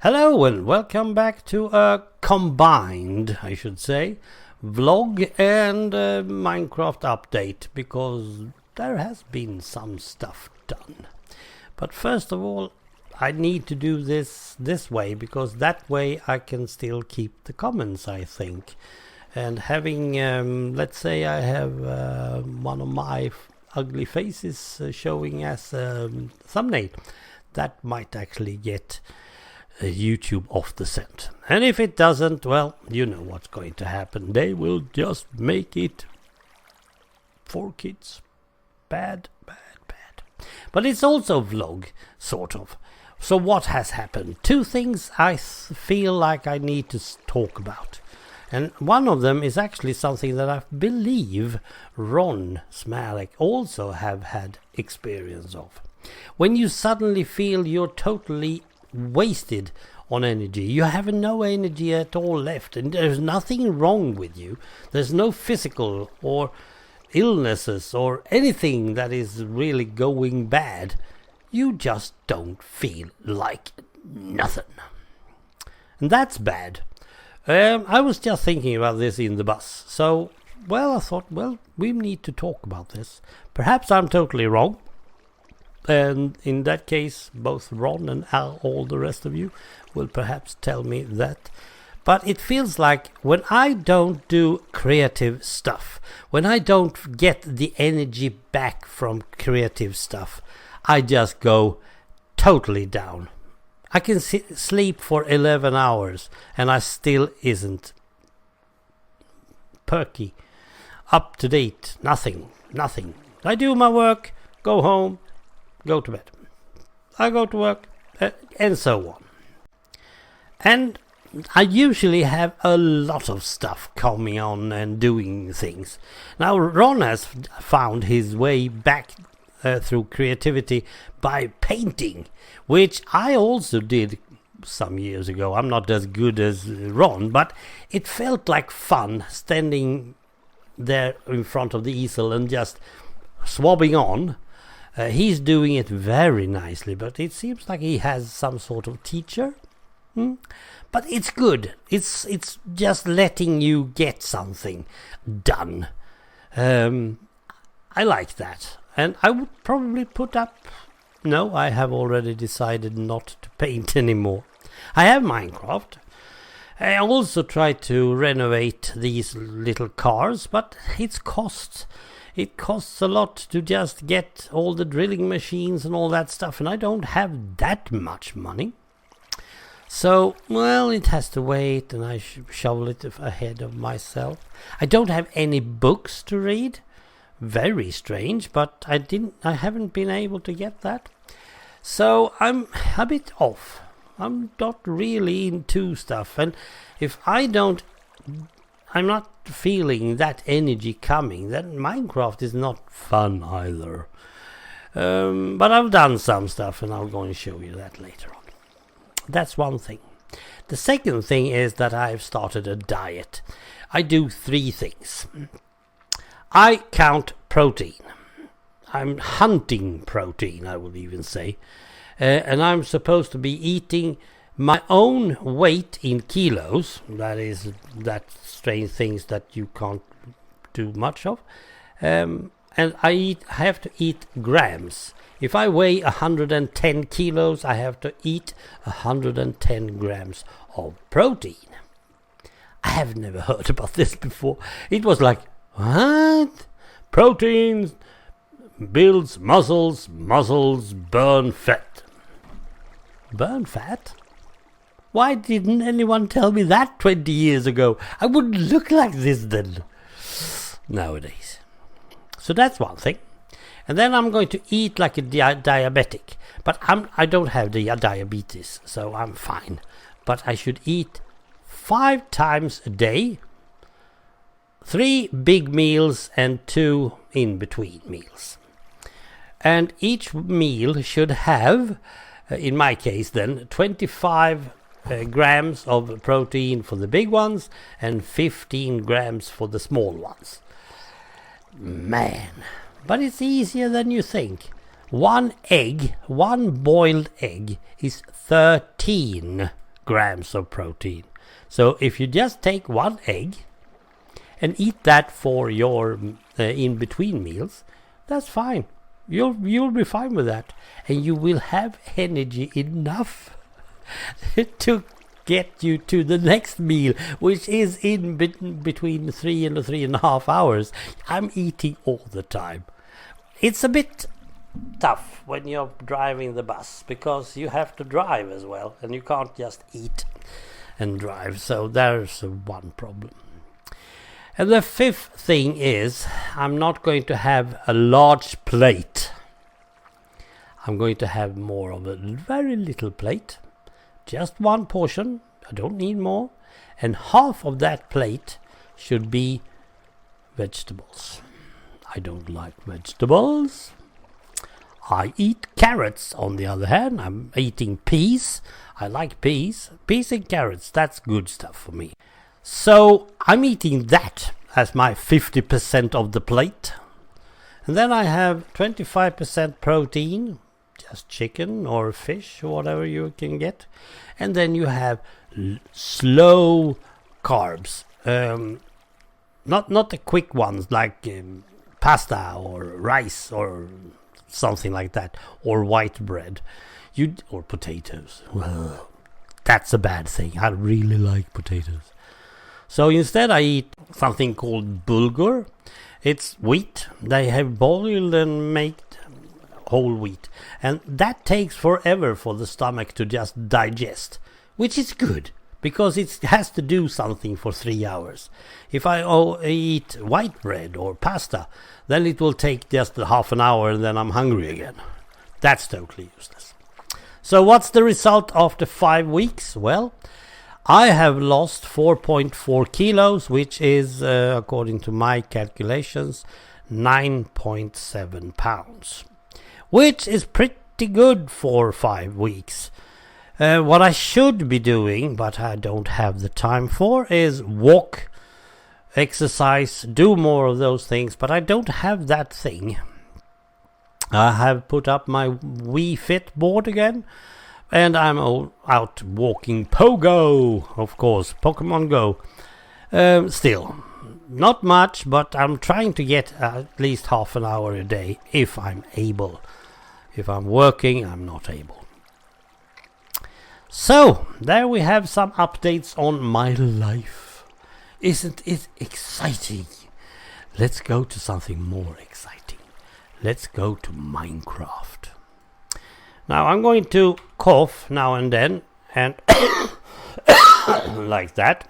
Hello and welcome back to a combined, I should say, vlog and Minecraft update, because there has been some stuff done. But first of all, I need to do this way, because that way I can still keep the comments, I think. And having, let's say I have one of my ugly faces showing as a thumbnail, that might actually get YouTube off the scent. And if it doesn't, well, you know what's going to happen. They will just make it for kids. Bad. But it's also vlog, sort of. So what has happened? Two things I feel like I need to talk about. And one of them is actually something that I believe Rsmalec also have had experience of. When you suddenly feel you're totally wasted on energy, you have no energy at all left, and there's nothing wrong with you. There's no physical or illnesses or anything that is really going bad. You just don't feel like nothing, and that's bad. I was just thinking about this in the bus, so I thought, we need to talk about this. Perhaps I'm totally wrong. And in that case, both Ron and all the rest of you will perhaps tell me that. But it feels like when I don't do creative stuff, when I don't get the energy back from creative stuff, I just go totally down. I can sleep for 11 hours and I still isn't perky, up to date, nothing. I do my work, go home, go to bed. I go to work, and so on. And I usually have a lot of stuff coming on and doing things. Now Ron has found his way back through creativity by painting, which I also did some years ago. I'm not as good as Ron, but it felt like fun standing there in front of the easel and just swabbing on. He's doing it very nicely, but it seems like he has some sort of teacher. But it's good. It's just letting you get something done. I like that. And I would probably put up... No, I have already decided not to paint anymore. I have Minecraft. I also try to renovate these little cars, but it costs a lot to just get all the drilling machines and all that stuff, and I don't have that much money. So, it has to wait, and I shovel it ahead of myself. I don't have any books to read. Very strange, but I haven't been able to get that. So I'm a bit off. I'm not really into stuff, and if I'm not feeling that energy coming, then Minecraft is not fun either. But I've done some stuff, and I'm going to show you that later on. That's one thing. The second thing is that I've started a diet. I do 3 things. I count protein. I'm hunting protein, I will even say. And I'm supposed to be eating my own weight in kilos. That is that strange things that you can't do much of. And I have to eat grams. If I weigh 110 kilos, I have to eat 110 grams of protein. I have never heard about this before. It was like, what? Protein builds muscles, muscles burn fat. Burn fat? Why didn't anyone tell me that 20 years ago? I wouldn't look like this then. Nowadays. So that's one thing. And then I'm going to eat like a diabetic. But I don't have the diabetes, so I'm fine. But I should eat 5 times a day. 3 big meals and 2 in-between meals. And each meal should have, in my case then, 25 grams of protein for the big ones and 15 grams for the small ones. Man, but it's easier than you think. One boiled egg is 13 grams of protein. So if you just take one egg and eat that for your in-between meals, that's fine. You'll be fine with that, and you will have energy enough to get you to the next meal, which is in between 3 and 3.5 hours. I'm eating all the time. It's a bit tough when you're driving the bus, because you have to drive as well, and you can't just eat and drive. So there's one problem. And the fifth thing is, I'm not going to have a large plate. I'm going to have more of a very little plate. Just one portion. I don't need more. And half of that plate should be vegetables. I don't like vegetables. I eat carrots, on the other hand. I'm eating peas. I like peas. Peas and carrots, that's good stuff for me. So I'm eating that as my 50% of the plate. And then I have 25% protein, just chicken or fish or whatever you can get. And then you have slow carbs. Not the quick ones like pasta or rice or something like that, or white bread, or potatoes. Well, that's a bad thing. I really like potatoes. So instead I eat something called bulgur. It's wheat. They have boiled and made whole wheat. And that takes forever for the stomach to just digest, which is good, because it has to do something for 3 hours. If I eat white bread or pasta, then it will take just half an hour and then I'm hungry again. That's totally useless. So what's the result after 5 weeks? Well, I have lost 4.4 kilos, which is, according to my calculations, 9.7 pounds, which is pretty good for 5 weeks. What I should be doing, but I don't have the time for, is walk, exercise, do more of those things, but I don't have that thing. I have put up my Wii Fit board again, and I'm out walking Pogo, of course, Pokemon Go. Still, not much, but I'm trying to get at least half an hour a day, if I'm able. If I'm working, I'm not able. So, there we have some updates on my life. Isn't it exciting? Let's go to something more exciting. Let's go to Minecraft. Now, I'm going to cough now and then, and like that.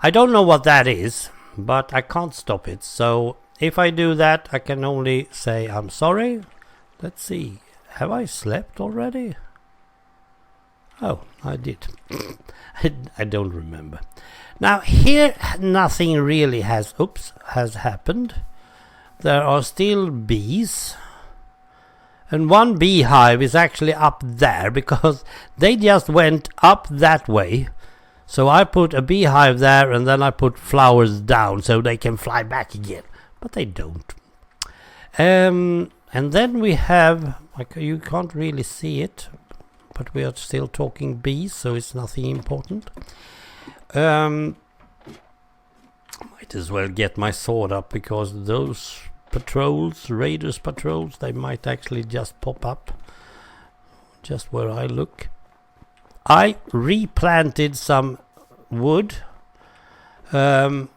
I don't know what that is, but I can't stop it. So, if I do that, I can only say I'm sorry. Let's see. Have I slept already? Oh, I did. I don't remember. Now here nothing really has happened. There are still bees. And one beehive is actually up there because they just went up that way. So I put a beehive there and then I put flowers down so they can fly back again. But they don't. And then we have, like, you can't really see it, but we are still talking bees, so it's nothing important. Might as well get my sword up, because those patrols, raiders patrols, they might actually just pop up just where I look. I replanted some wood, and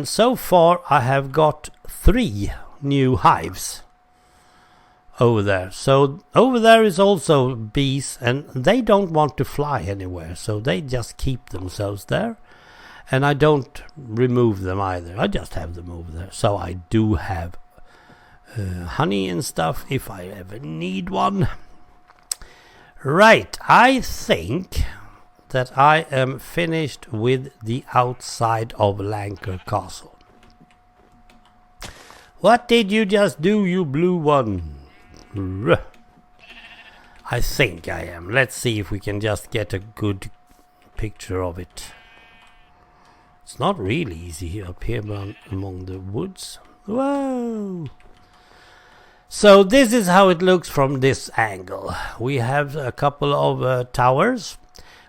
so far I have got 3 new hives over there. So over there is also bees, and they don't want to fly anywhere, so they just keep themselves there, and I don't remove them either. I just have them over there. So I do have honey and stuff if I ever need one. Right, I think that I am finished with the outside of Lancre Castle. What did you just do, you blue one? I think I am. Let's see if we can just get a good picture of it. It's not really easy up here among the woods. Whoa! So this is how it looks from this angle. We have a couple of towers.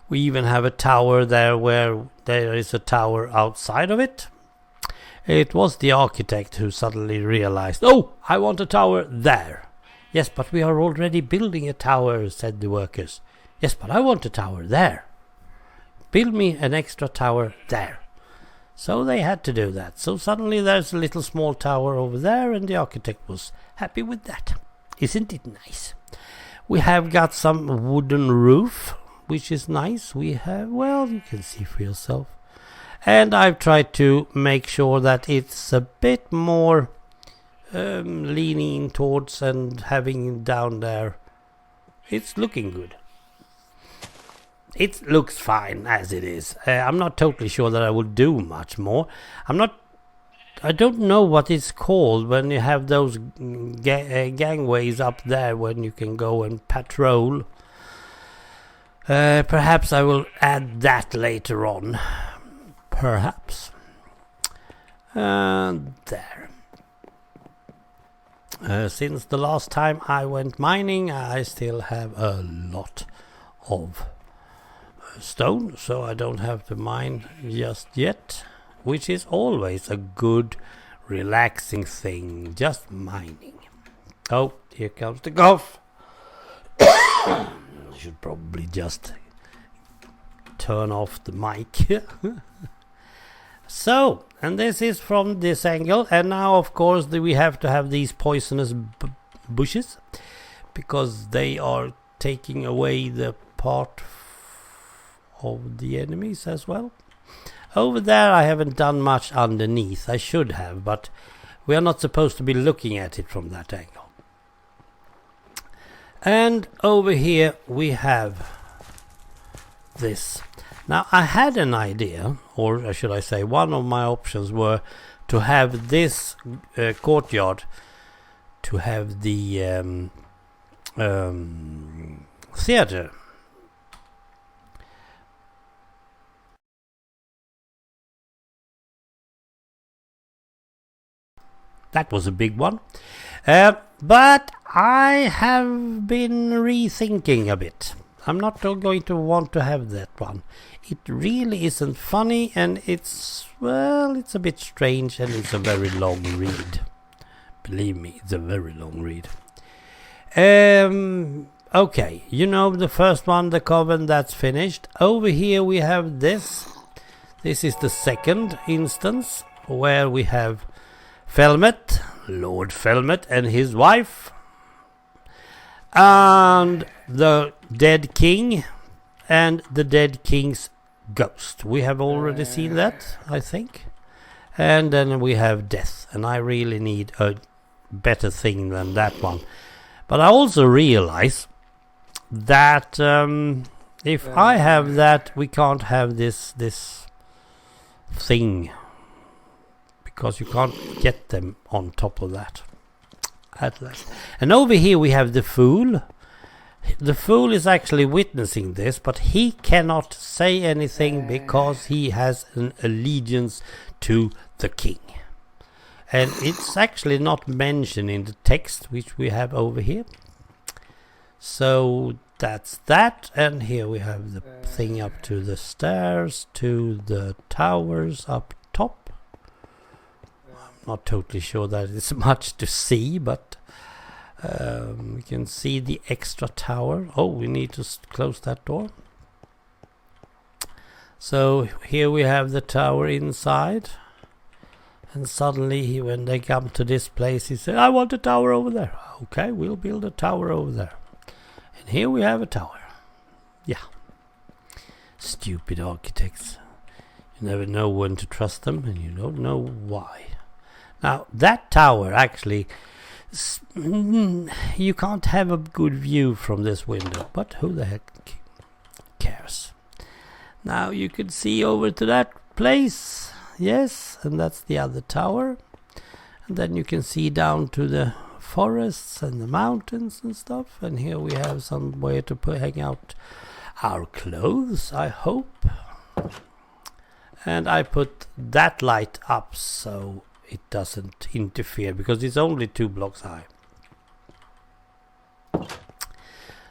We even have a tower there where there is a tower outside of it. It was the architect who suddenly realized, oh, I want a tower there. Yes, but we are already building a tower, said the workers. Yes, but I want a tower there. Build me an extra tower there. So they had to do that. So suddenly there's a little small tower over there, and the architect was happy with that. Isn't it nice? We have got some wooden roof, which is nice. We have, well, you can see for yourself. And I've tried to make sure that it's a bit more leaning towards and having down there. It's looking good. It looks fine as it is. I'm not totally sure that I will do much more. I don't know what it's called when you have those gangways up there when you can go and patrol. Perhaps I will add that later on. Perhaps. There. Since the last time I went mining, I still have a lot of stone, so I don't have to mine just yet, which is always a good relaxing thing, just mining. Oh, here comes the cough. I should probably just turn off the mic. So, and this is from this angle, and now of course we have to have these poisonous bushes, because they are taking away the part of the enemies as well. Over there I haven't done much underneath. I should have, but we are not supposed to be looking at it from that angle. And over here we have this. Now I had an idea, or should I say one of my options were to have this courtyard to have the theater. That was a big one. But I have been rethinking a bit. I'm not going to want to have that one. It really isn't funny, and it's, well, it's a bit strange, and it's a very long read. Believe me, it's a very long read. Okay, you know the first one, the Coven, that's finished. Over here we have this. This is the second instance, where we have Felmet, Lord Felmet and his wife, and the dead king and the dead king's ghost. We have already seen that, I think. And then we have death, and I really need a better thing than that one. But I also realize that if I have that, we can't have this thing, because you can't get them on top of that. At last. And over here we have the Fool. The Fool is actually witnessing this, but he cannot say anything because he has an allegiance to the king. And it's actually not mentioned in the text which we have over here. So that's that. And here we have the thing up to the stairs, to the towers up top. Not totally sure that it's much to see, but we can see the extra tower. Oh, we need to close that door. So here we have the tower inside, and suddenly when they come to this place, he said, I want a tower over there. Okay, we'll build a tower over there. And here we have a tower. Yeah. Stupid architects. You never know when to trust them, and you don't know why. Now, that tower actually, you can't have a good view from this window, but who the heck cares? Now, you can see over to that place, yes, and that's the other tower. And then you can see down to the forests and the mountains and stuff. And here we have somewhere to hang out our clothes, I hope. And I put that light up so it doesn't interfere, because it's only 2 blocks high.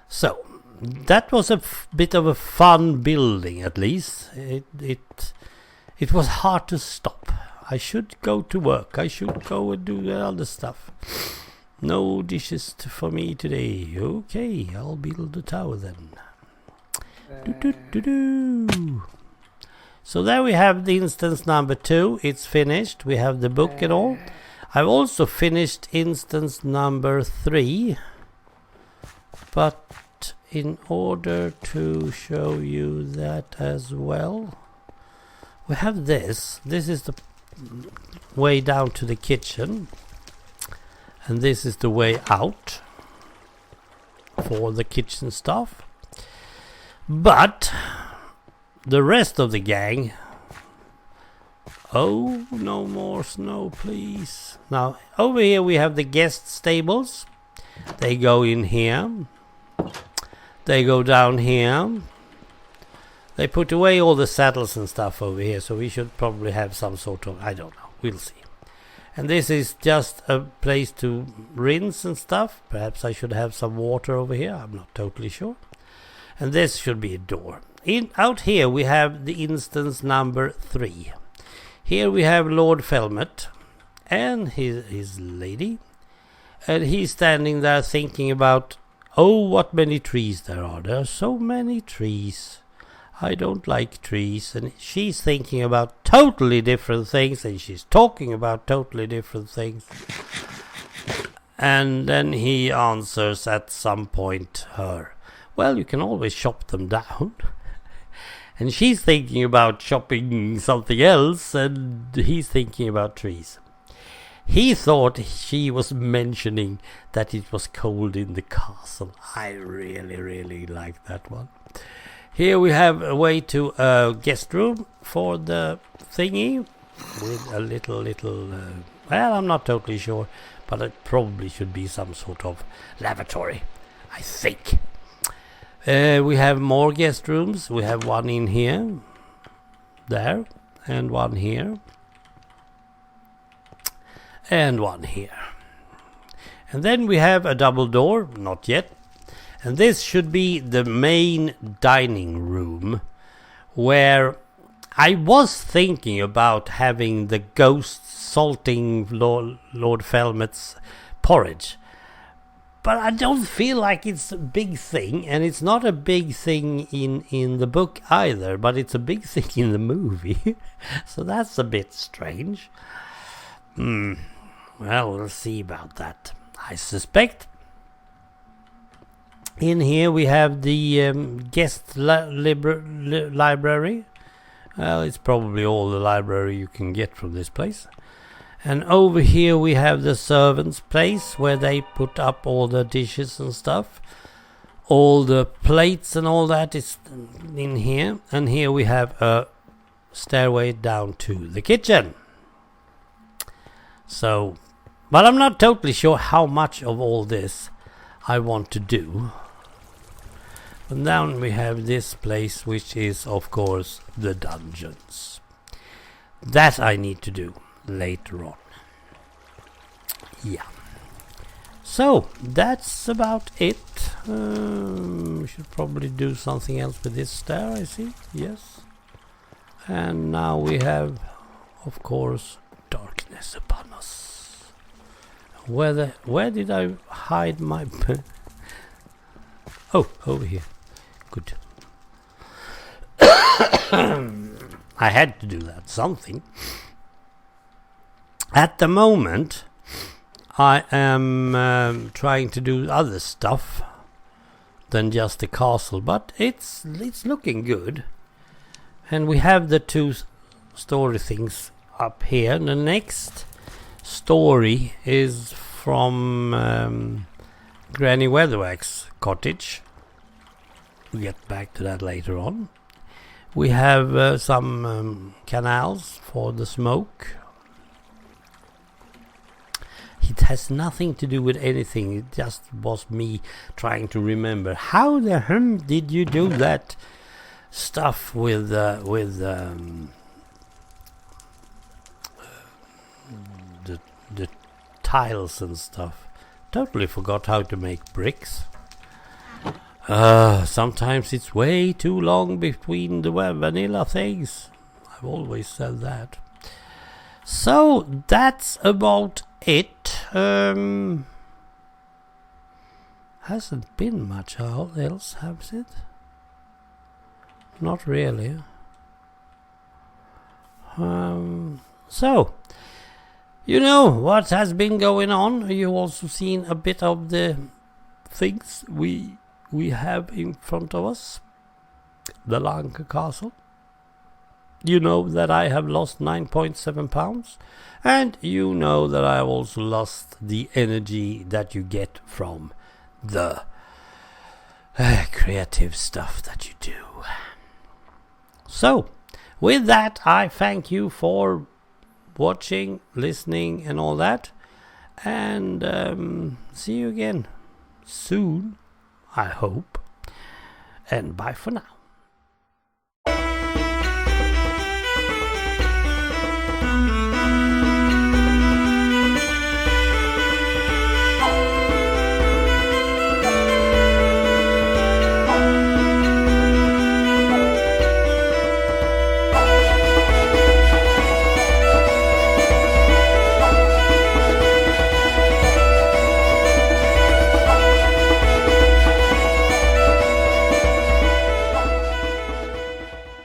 So that was a bit of a fun building, at least. It was hard to stop. I should go to work. I should go and do the other stuff. No dishes for me today. Okay, I'll build the tower then. So there we have the instance number 2. It's finished. We have the book and all. I've also finished instance number 3. But in order to show you that as well, we have this. This is the way down to the kitchen. And this is the way out for the kitchen stuff. But the rest of the gang... Oh, no more snow, please. Now, over here we have the guest stables. They go in here. They go down here. They put away all the saddles and stuff over here, so we should probably have some sort of... I don't know. We'll see. And this is just a place to rinse and stuff. Perhaps I should have some water over here. I'm not totally sure. And this should be a door. Out here we have the instance number 3. Here we have Lord Felmet and his lady. And he's standing there thinking about, oh, what many trees there are. There are so many trees. I don't like trees. And she's thinking about totally different things, and she's talking about totally different things. And then he answers at some point her, well, you can always chop them down. And she's thinking about chopping something else, and he's thinking about trees. He thought she was mentioning that it was cold in the castle. I really, really like that one. Here we have a way to a guest room for the thingy with a little, well, I'm not totally sure, but it probably should be some sort of lavatory, I think. We have more guest rooms. We have one in here, there, and one here, and one here. And then we have a double door, not yet. And this should be the main dining room, where I was thinking about having the ghost salting Lord Felmet's porridge. But I don't feel like it's a big thing, and it's not a big thing in the book either, but it's a big thing in the movie. So that's a bit strange. Well, we'll see about that. I suspect. In here we have the guest library. Well, it's probably all the library you can get from this place. And over here we have the servants' place, where they put up all the dishes and stuff. All the plates and all that is in here. And here we have a stairway down to the kitchen. So, but I'm not totally sure how much of all this I want to do. And then we have this place, which is of course the dungeons. That I need to do later on. Yeah. So that's about it. We should probably do something else with this stair, I see. Yes. And now we have, of course, darkness upon us. Where did I hide my... Oh, over here. Good. I had to do that, something. At the moment, I am trying to do other stuff than just the castle, but it's looking good. And we have the 2 story things up here. The next story is from Granny Weatherwax's cottage. We'll get back to that later on. We have some canals for the smoke. It has nothing to do with anything. It just was me trying to remember. How the hell did you do that stuff with the tiles and stuff? Totally forgot how to make bricks. Sometimes it's way too long between the vanilla things. I've always said that. So that's about it. Hasn't been much else, has it? Not really. So, you know what has been going on. You've also seen a bit of the things we have in front of us. The Lanka Castle. You know that I have lost 9.7 pounds. And you know that I have also lost the energy that you get from the creative stuff that you do. So, with that, I thank you for watching, listening, and all that. And see you again soon, I hope. And bye for now.